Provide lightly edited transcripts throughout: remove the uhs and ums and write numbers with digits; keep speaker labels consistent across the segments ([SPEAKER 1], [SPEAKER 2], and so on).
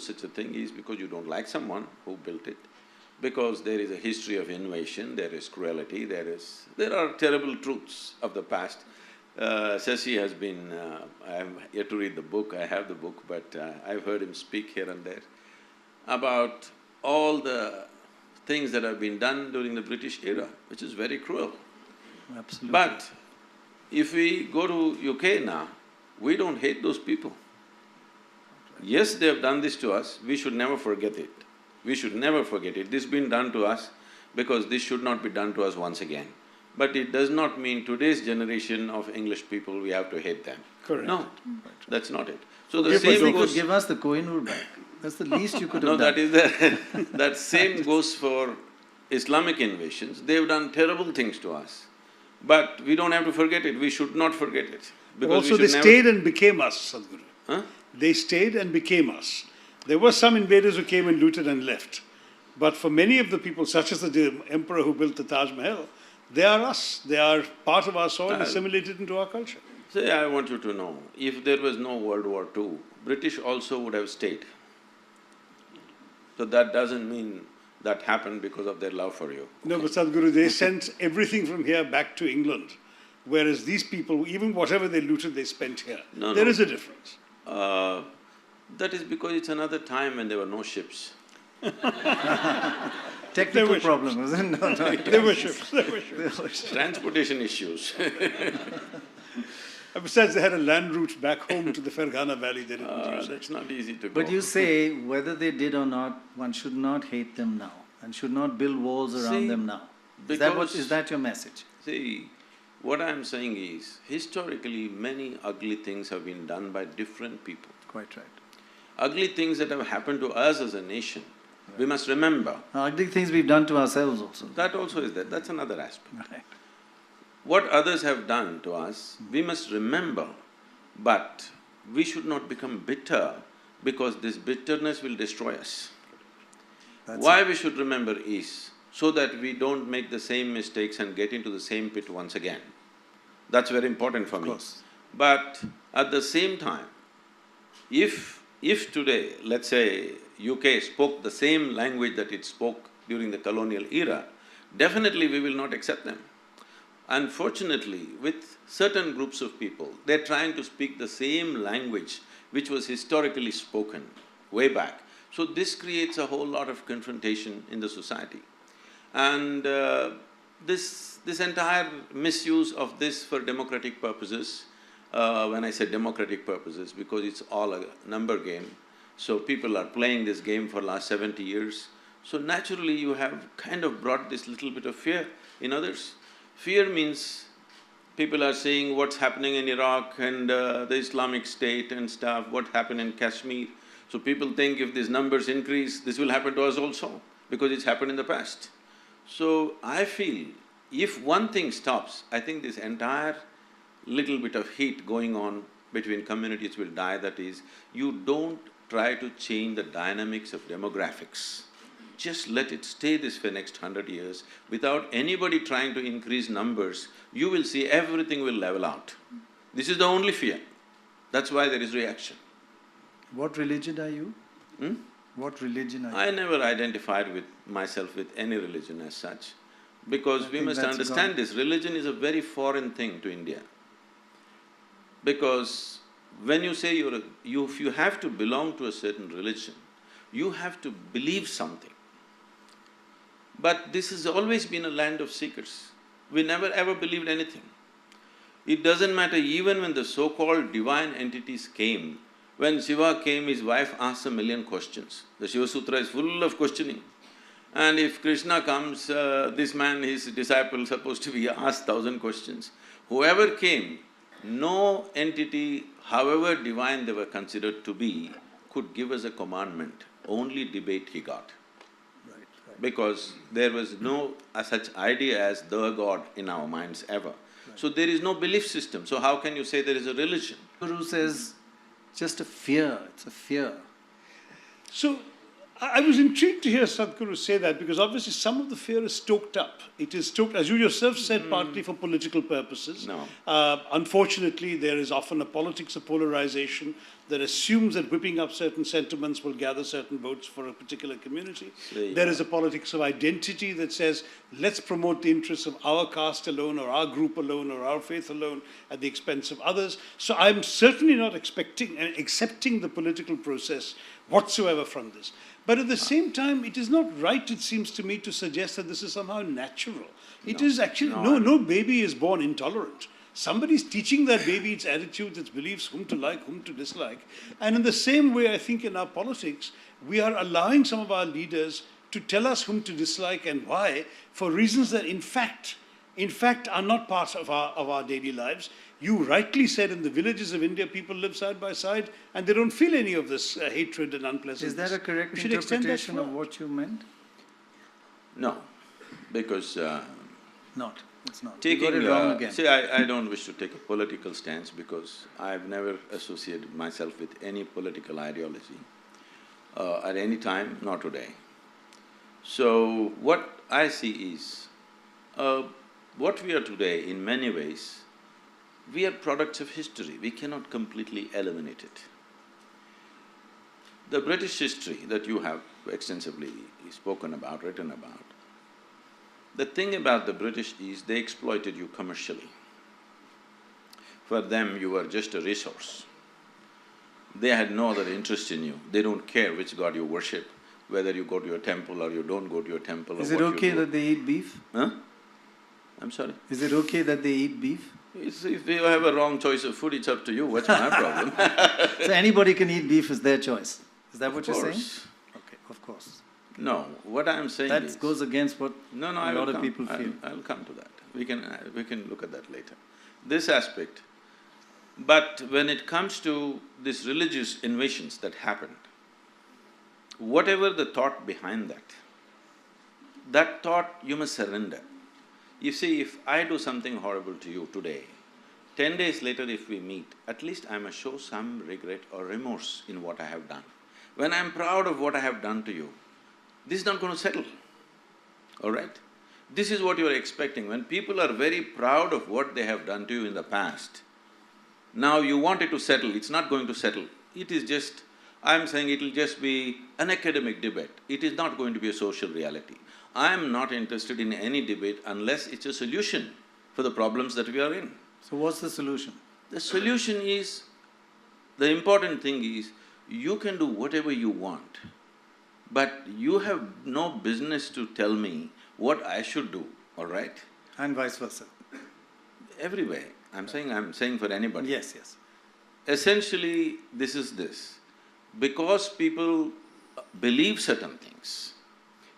[SPEAKER 1] such a thing is because you don't like someone who built it, because there is a history of invasion, there is cruelty, there are terrible truths of the past. Shashi has been… I'm yet to read the book, I have the book, but I've heard him speak here and there about all the things that have been done during the British era, which is very cruel.
[SPEAKER 2] Absolutely.
[SPEAKER 1] But if we go to UK now, we don't hate those people. Yes, they have done this to us, we should never forget it. We should never forget it. This has been done to us because this should not be done to us once again. But it does not mean today's generation of English people, we have to hate them.
[SPEAKER 2] Correct.
[SPEAKER 1] No, that's not it. So the same goes…
[SPEAKER 2] give us the Kohinoor back. That's the least you could have done.
[SPEAKER 1] No, that is the… that same goes for Islamic invasions. They've done terrible things to us. But we don't have to forget it, we should not forget it.
[SPEAKER 3] Also they stayed and became us, Sadhguru.
[SPEAKER 1] Huh?
[SPEAKER 3] They stayed and became us. There were some invaders who came and looted and left. But for many of the people, such as the emperor who built the Taj Mahal, they are us. They are part of our soil, assimilated into our culture.
[SPEAKER 1] Say, I want you to know, if there was no World War II, British also would have stayed. So that doesn't mean that happened because of their love for you.
[SPEAKER 3] No, but Sadhguru, they sent everything from here back to England, whereas these people, even whatever they looted, they spent here. There is a difference.
[SPEAKER 1] That is because it's another time when there were no ships.
[SPEAKER 2] Technical problem, isn't it? No,
[SPEAKER 3] There were ships, there were ships.
[SPEAKER 1] Transportation issues.
[SPEAKER 3] Besides, they had a land route back home to the Fergana Valley, they didn't use it.
[SPEAKER 1] It's not easy to go.
[SPEAKER 2] But you say, whether they did or not, one should not hate them now and should not build walls around them now. Is that your message?
[SPEAKER 1] See, what I'm saying is, historically many ugly things have been done by different people.
[SPEAKER 2] Quite right.
[SPEAKER 1] Ugly things that have happened to us as a nation, we must remember.
[SPEAKER 2] Ugly things we've done to ourselves also.
[SPEAKER 1] That also is there, that's another aspect.
[SPEAKER 2] Right.
[SPEAKER 1] What others have done to us, we must remember, but we should not become bitter because this bitterness will destroy us. Why we should remember is so that we don't make the same mistakes and get into the same pit once again. That's very important for me.
[SPEAKER 2] Of course.
[SPEAKER 1] But at the same time, if today, let's say, UK spoke the same language that it spoke during the colonial era, definitely we will not accept them. Unfortunately, with certain groups of people, they're trying to speak the same language which was historically spoken way back. So this creates a whole lot of confrontation in the society. And this entire misuse of this for democratic purposes, when I say democratic purposes, because it's all a number game, so people are playing this game for last 70 years. So naturally you have kind of brought this little bit of fear in others. Fear means people are saying what's happening in Iraq and the Islamic State and stuff, what happened in Kashmir. So people think if these numbers increase, this will happen to us also, because it's happened in the past. So I feel if one thing stops, I think this entire little bit of heat going on between communities will die, that is, you don't try to change the dynamics of demographics. Just let it stay this for next 100 years, without anybody trying to increase numbers, you will see everything will level out. This is the only fear. That's why there is reaction.
[SPEAKER 2] What religion are you? What religion are you?
[SPEAKER 1] I never identified with myself with any religion as such, because we must understand this, religion is a very foreign thing to India. Because when you say if you have to belong to a certain religion, you have to believe something. But this has always been a land of seekers. We never ever believed anything. It doesn't matter, even when the so-called divine entities came, when Shiva came, his wife asked 1,000,000 questions. The Shiva Sutra is full of questioning. And if Krishna comes, this man, his disciple, supposed to be asked 1,000 questions. Whoever came, no entity, however divine they were considered to be, could give us a commandment, only debate he got. Because there was no such idea as the God in our minds ever. So there is no belief system, so how can you say there is a religion?
[SPEAKER 2] Guru says, just a fear, it's a fear.
[SPEAKER 3] So, I was intrigued to hear Sadhguru say that, because obviously some of the fear is stoked up. It is stoked, as you yourself said, partly for political purposes.
[SPEAKER 1] No.
[SPEAKER 3] Unfortunately, there is often a politics of polarization. that assumes that whipping up certain sentiments will gather certain votes for a particular community. There is a politics of identity that says, let's promote the interests of our caste alone, or our group alone, or our faith alone, at the expense of others. So I'm certainly not accepting the political process whatsoever from this. But at the same time, it is not right, it seems to me, to suggest that this is somehow natural. It is actually, no baby is born intolerant. Somebody's teaching that baby its attitudes, its beliefs, whom to like, whom to dislike. And in the same way, I think in our politics, we are allowing some of our leaders to tell us whom to dislike and why, for reasons that in fact are not part of our daily lives. You rightly said in the villages of India, people live side by side and they don't feel any of this hatred and unpleasantness.
[SPEAKER 2] Is that a correct interpretation of what you meant?
[SPEAKER 1] No, because
[SPEAKER 2] Not. It's not.
[SPEAKER 1] taking,
[SPEAKER 2] you got it wrong again.
[SPEAKER 1] see, I don't wish to take a political stance because I've never associated myself with any political ideology at any time, not today. So what I see is, what we are today, in many ways, we are products of history. We cannot completely eliminate it. The British history that you have extensively spoken about, written about, the thing about the British is they exploited you commercially. For them, you were just a resource. They had no other interest in you. They don't care which god you worship, whether you go to a temple or you don't go to a temple.
[SPEAKER 2] Is it okay that they eat beef?
[SPEAKER 1] Huh? I'm sorry?
[SPEAKER 2] Is it okay that they eat beef?
[SPEAKER 1] If you have a wrong choice of food, it's up to you. What's my problem?
[SPEAKER 2] So anybody can eat beef, is their choice. Is that what you're saying?
[SPEAKER 1] Of course.
[SPEAKER 2] Okay, of course.
[SPEAKER 1] No, what I'm saying is…
[SPEAKER 2] That goes against what
[SPEAKER 1] No,
[SPEAKER 2] a
[SPEAKER 1] I
[SPEAKER 2] lot
[SPEAKER 1] will
[SPEAKER 2] of
[SPEAKER 1] come.
[SPEAKER 2] people feel.
[SPEAKER 1] I'll come to that. We can look at that later. This aspect. But when it comes to these religious invasions that happened, whatever the thought behind that thought you must surrender. You see, if I do something horrible to you today, 10 days later if we meet, at least I must show some regret or remorse in what I have done. When I'm proud of what I have done to you, this is not going to settle, all right? This is what you're expecting. When people are very proud of what they have done to you in the past, now you want it to settle, it's not going to settle. It is just… I'm saying it'll just be an academic debate. It is not going to be a social reality. I'm not interested in any debate unless it's a solution for the problems that we are in.
[SPEAKER 2] So what's the solution?
[SPEAKER 1] The solution is… the important thing is, you can do whatever you want, but you have no business to tell me what I should do, all right?
[SPEAKER 2] And vice versa.
[SPEAKER 1] Everywhere. I'm saying for anybody.
[SPEAKER 2] Yes, yes.
[SPEAKER 1] Essentially, this is this. Because people believe certain things,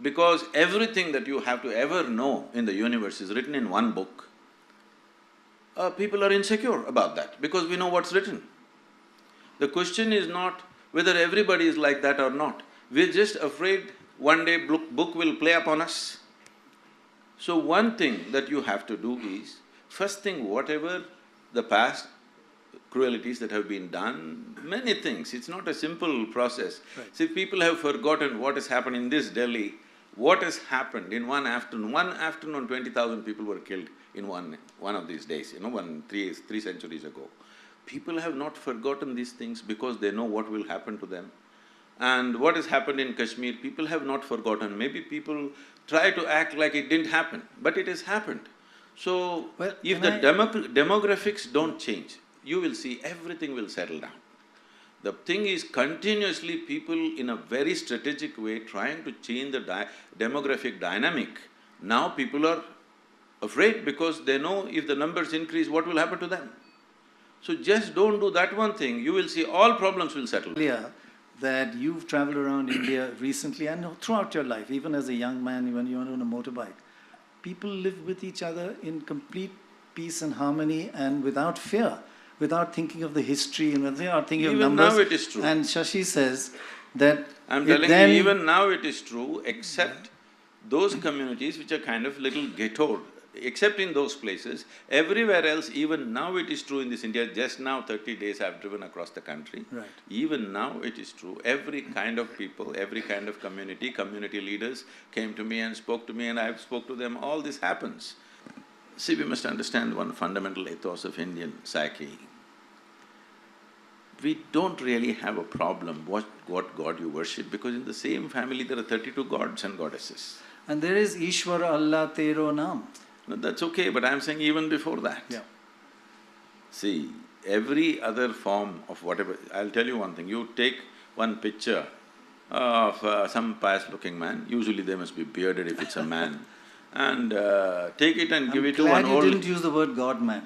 [SPEAKER 1] because everything that you have to ever know in the universe is written in one book, people are insecure about that because we know what's written. The question is not whether everybody is like that or not. We're just afraid one day book will play upon us. So one thing that you have to do is, first thing, whatever the past cruelties that have been done, many things, it's not a simple process.
[SPEAKER 2] Right.
[SPEAKER 1] See, people have forgotten what has happened in this Delhi, what has happened in one afternoon. One afternoon, 20,000 people were killed in one of these days, three centuries ago. People have not forgotten these things because they know what will happen to them. And what has happened in Kashmir, people have not forgotten. Maybe people try to act like it didn't happen, but it has happened. So,
[SPEAKER 2] Well,
[SPEAKER 1] if the demographics don't change, you will see everything will settle down. The thing is, continuously people in a very strategic way trying to change the demographic dynamic. Now people are afraid because they know if the numbers increase, what will happen to them? So just don't do that one thing, you will see all problems will settle.
[SPEAKER 2] Earlier, that you've traveled around India recently and throughout your life, even as a young man, when you were on a motorbike, people live with each other in complete peace and harmony and without fear, without thinking of the history and without thinking of numbers.
[SPEAKER 1] Even now it is true.
[SPEAKER 2] And Shashi says that…
[SPEAKER 1] I'm telling you, even now it is true, except those communities which are kind of little ghettoed, except in those places. Everywhere else, even now it is true in this India. Just now, 30 days I've driven across the country.
[SPEAKER 2] Right.
[SPEAKER 1] Even now it is true. Every kind of people, every kind of community leaders came to me and spoke to me and I spoke to them, all this happens. See, we must understand one fundamental ethos of Indian psyche. we don't really have a problem what God you worship, because in the same family there are 32 gods and goddesses.
[SPEAKER 2] And there is Ishwar Allah Tero Naam.
[SPEAKER 1] No, that's okay, but I'm saying even before that.
[SPEAKER 2] Yeah.
[SPEAKER 1] See, every other form of whatever… I'll tell you one thing, you take one picture of some pious-looking man, usually they must be bearded if it's a man, and take it and give it to
[SPEAKER 2] I'm
[SPEAKER 1] an
[SPEAKER 2] glad
[SPEAKER 1] old…
[SPEAKER 2] you didn't use the word God man.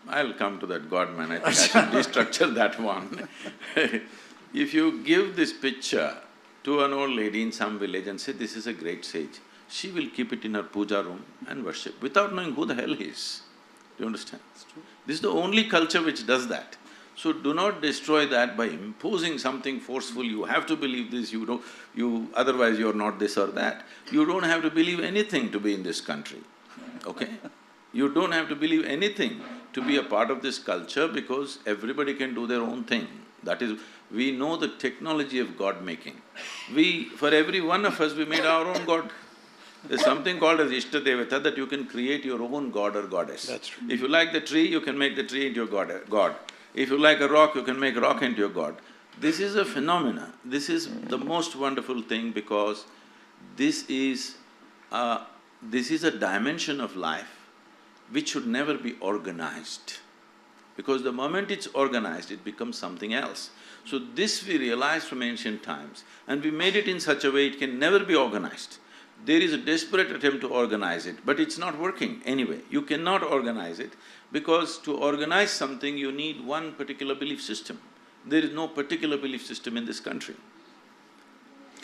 [SPEAKER 1] I'll come to that God man, I think I should restructure that one. If you give this picture to an old lady in some village and say, this is a great sage, she will keep it in her puja room and worship without knowing who the hell he is. Do you understand? This is the only culture which does that. So do not destroy that by imposing something forceful, you have to believe this, otherwise you're not this or that. You don't have to believe anything to be in this country, okay? You don't have to believe anything to be a part of this culture, because everybody can do their own thing. That is, we know the technology of God-making. For every one of us, we made our own God. There's something called as Ishtadevata, that you can create your own god or goddess.
[SPEAKER 3] That's true.
[SPEAKER 1] If you like the tree, you can make the tree into your god. If you like a rock, you can make rock into your god. This is a phenomena. This is the most wonderful thing, because this is a dimension of life which should never be organized. Because the moment it's organized, it becomes something else. So this we realized from ancient times, and we made it in such a way it can never be organized. There is a desperate attempt to organize it, but it's not working anyway. You cannot organize it, because to organize something you need one particular belief system. There is no particular belief system in this country.